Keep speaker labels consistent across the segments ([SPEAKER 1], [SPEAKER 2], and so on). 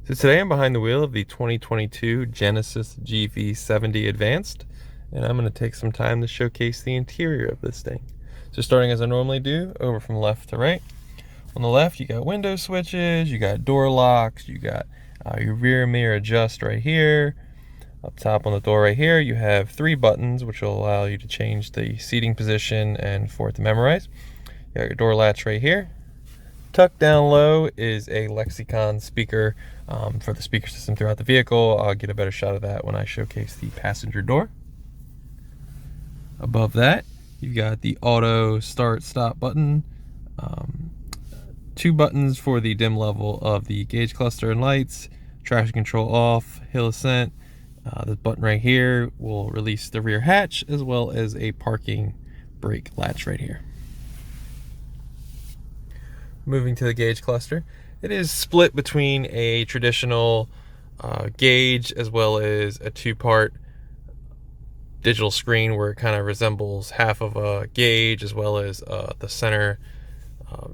[SPEAKER 1] So today I'm behind the wheel of the 2022 Genesis GV70 Advanced, and I'm going to take some time to showcase the interior of this thing. So starting as I normally do, over from left to right. On the left, you got window switches, you got door locks, you got your rear mirror adjust right here. Up top on the door right here, you have 3 buttons, which will allow you to change the seating position and for it to memorize. You got your door latch right here. Tucked down low is a Lexicon speaker for the speaker system throughout the vehicle. I'll get a better shot of that when I showcase the passenger door. Above that, you've got the auto start stop button, 2 buttons for the dim level of the gauge cluster and lights, traction control off, hill ascent. The button right here will release the rear hatch, as well as a parking brake latch right here. Moving to the gauge cluster, it is split between a traditional gauge as well as a 2-part digital screen where it kind of resembles half of a gauge, as well as the center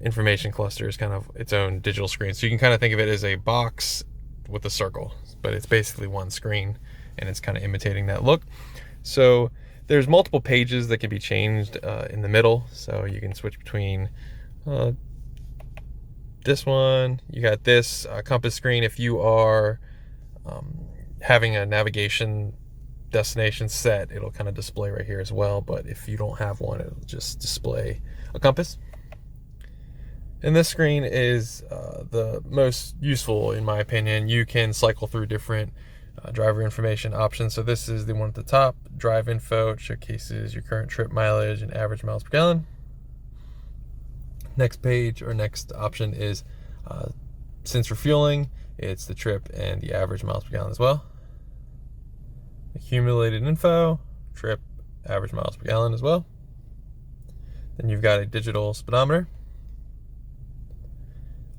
[SPEAKER 1] information cluster is kind of its own digital screen. So you can kind of think of it as a box with a circle, but it's basically one screen, and it's kind of imitating that look. So there's multiple pages that can be changed in the middle, so you can switch between this one. You got this compass screen if you are having a navigation destination set, it'll kind of display right here as well, but if you don't have one, it'll just display a compass. And this screen is the most useful in my opinion. You can cycle through different driver information options. So this is the one at the top, drive info. It showcases your current trip mileage and average miles per gallon. Next page or next option is since refueling, it's the trip and the average miles per gallon as well. Accumulated info, trip, average miles per gallon as well. Then you've got a digital speedometer.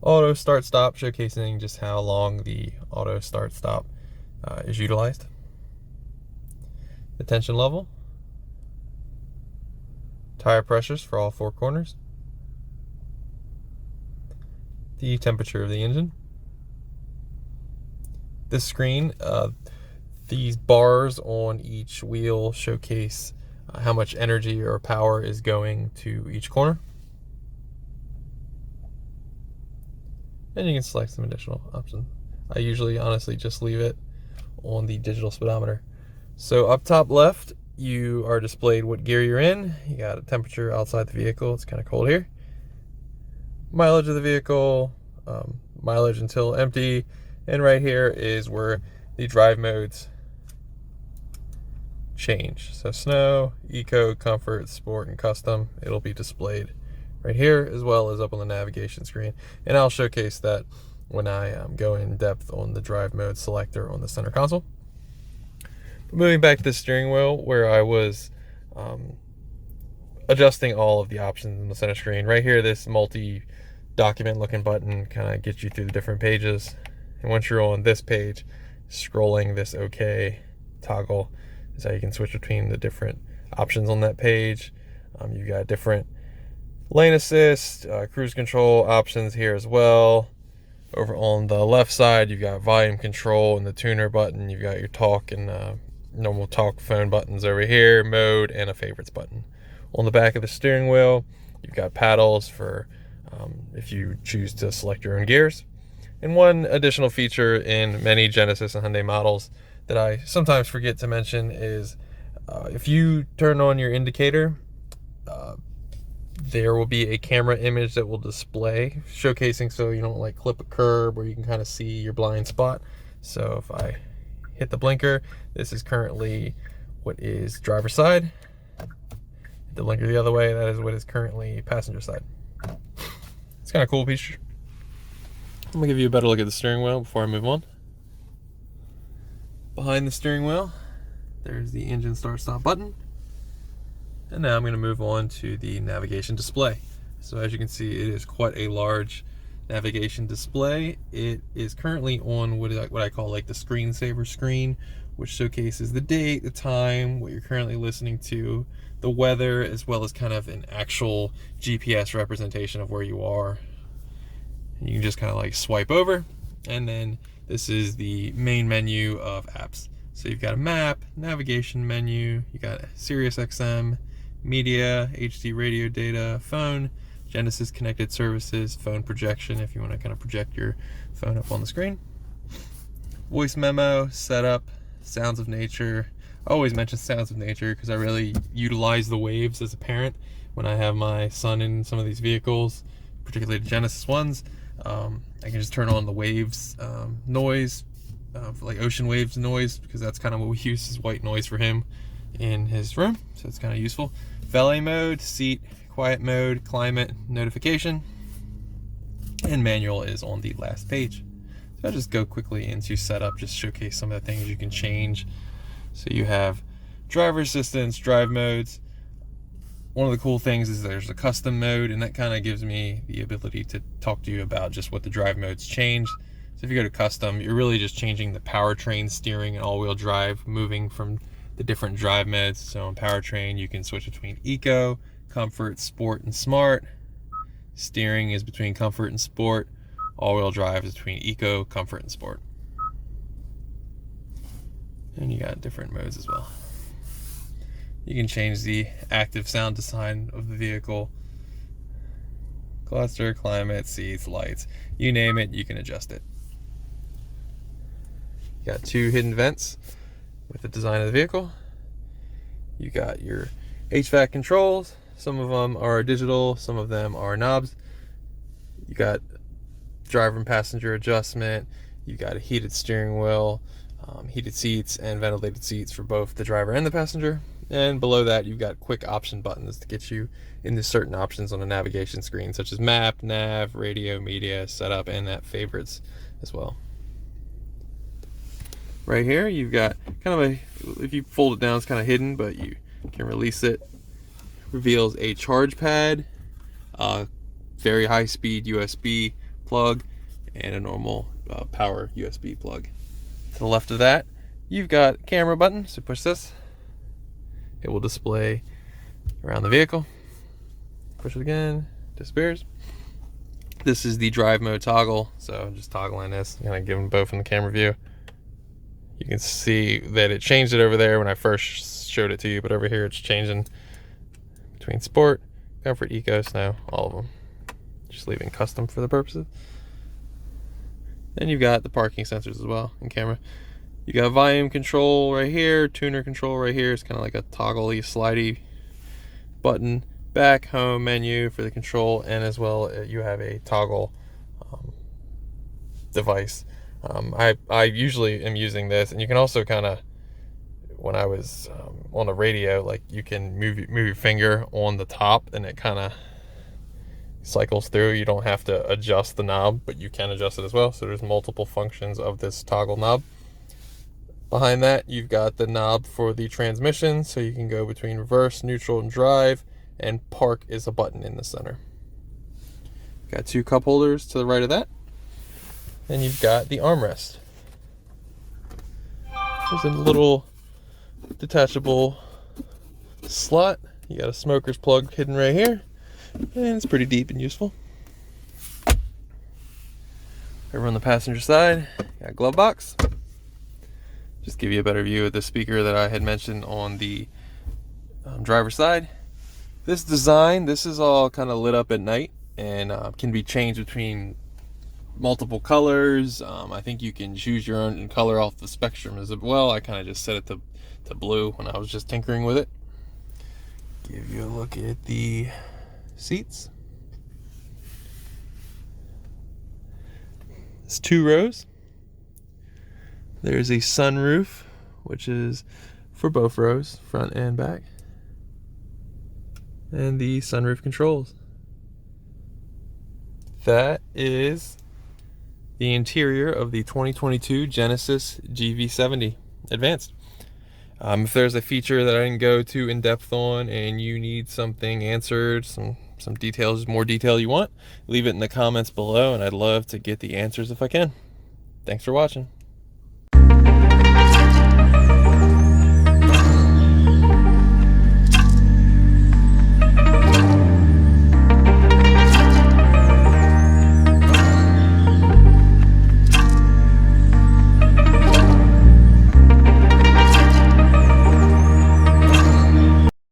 [SPEAKER 1] Auto start stop, showcasing just how long the auto start stop is utilized. Attention level. Tire pressures for all 4 corners. The temperature of the engine. This screen, these bars on each wheel showcase how much energy or power is going to each corner. And you can select some additional options. I usually honestly just leave it on the digital speedometer. So up top left, you are displayed what gear you're in. You got a temperature outside the vehicle. It's kind of cold here. Mileage of the vehicle, mileage until empty, and right here is where the drive modes change. So snow, eco, comfort, sport, and custom. It'll be displayed right here, as well as up on the navigation screen, and I'll showcase that when I go in depth on the drive mode selector on the center console. Moving back to the steering wheel, where I was adjusting all of the options in the center screen. Right here, this multi-document looking button kind of gets you through the different pages, and once you're on this page, scrolling this OK toggle is how you can switch between the different options on that page. You've got different lane assist, cruise control options here as well. Over on the left side, you've got volume control and the tuner button. You've got your talk and normal talk phone buttons over here, mode, and a favorites button. On the back of the steering wheel, you've got paddles for if you choose to select your own gears. And one additional feature in many Genesis and Hyundai models that I sometimes forget to mention is if you turn on your indicator, there will be a camera image that will display, showcasing so you don't like clip a curb where you can kind of see your blind spot. So if I hit the blinker, this is currently what is driver's side. Hit the blinker the other way, that is what is currently passenger side. It's kind of cool feature. I'm gonna give you a better look at the steering wheel before I move on. Behind the steering wheel, there's the engine start stop button. And now I'm going to move on to the navigation display. So as you can see, it is quite a large navigation display. It is currently on what I call like the screensaver screen, which showcases the date, the time, what you're currently listening to, the weather, as well as kind of an actual GPS representation of where you are. And you can just kind of like swipe over, and then this is the main menu of apps. So you've got a map, navigation menu, you got Sirius XM, media, HD radio data, phone, Genesis connected services, phone projection if you want to kind of project your phone up on the screen, voice memo, setup, sounds of nature. I always mention sounds of nature because I really utilize the waves as a parent when I have my son in some of these vehicles, particularly the Genesis ones. I can just turn on the waves noise, like ocean waves noise, because that's kind of what we use as white noise for him in his room, so it's kind of useful. Valet mode, seat, quiet mode, climate, notification, and manual is on the last page. So I'll just go quickly into setup, just showcase some of the things you can change. So you have driver assistance, drive modes. One of the cool things is there's a custom mode, and that kind of gives me the ability to talk to you about just what the drive modes change. So if you go to custom, you're really just changing the powertrain, steering, and all-wheel drive, moving from the different drive modes. So on powertrain, you can switch between eco, comfort, sport, and smart. Steering is between comfort and sport. All-wheel drive is between eco, comfort, and sport. And you got different modes as well. You can change the active sound design of the vehicle, cluster, climate, seats, lights, you name it, you can adjust it. You got 2 hidden vents with the design of the vehicle. You got your HVAC controls. Some of them are digital, some of them are knobs. You got driver and passenger adjustment. You got a heated steering wheel, heated seats, and ventilated seats for both the driver and the passenger. And below that, you've got quick option buttons to get you into certain options on the navigation screen, such as map, nav, radio, media, setup, and that favorites as well. Right here, you've got kind of a, if you fold it down, it's kind of hidden, but you can release it. Reveals a charge pad, a very high speed USB plug, and a normal power USB plug. To the left of that, you've got a camera button, so push this. It will display around the vehicle. Push it again, disappears. This is the drive mode toggle, so just toggling this, I'm gonna give them both in the camera view. You can see that it changed it over there when I first showed it to you, but over here it's changing between sport, comfort, eco, snow, all of them. Just leaving custom for the purposes. Then you've got the parking sensors as well in camera. You got volume control right here, tuner control right here. It's kind of like a toggle-y, slidey button. Back, home, menu for the control, and as well you have a toggle device. I usually am using this, and you can also kind of, when I was on the radio, like you can move your finger on the top, and it kind of cycles through. You don't have to adjust the knob, but you can adjust it as well. So there's multiple functions of this toggle knob. Behind that, you've got the knob for the transmission, so you can go between reverse, neutral, and drive, and park is a button in the center. Got 2 cup holders to the right of that, and you've got the armrest. There's a little detachable slot. You got a smoker's plug hidden right here, and it's pretty deep and useful. Over on the passenger side, got a glove box. Just give you a better view of the speaker that I had mentioned on the driver's side. This design, this is all kind of lit up at night and can be changed between multiple colors. I think you can choose your own color off the spectrum as well. I kind of just set it to blue when I was just tinkering with it. Give you a look at the seats. It's 2 rows. There's a sunroof, which is for both rows, front and back. And the sunroof controls. That is the interior of the 2022 Genesis GV70 Advanced. If there's a feature that I didn't go too in depth on and you need something answered, some details, more detail you want, leave it in the comments below, and I'd love to get the answers if I can. Thanks for watching.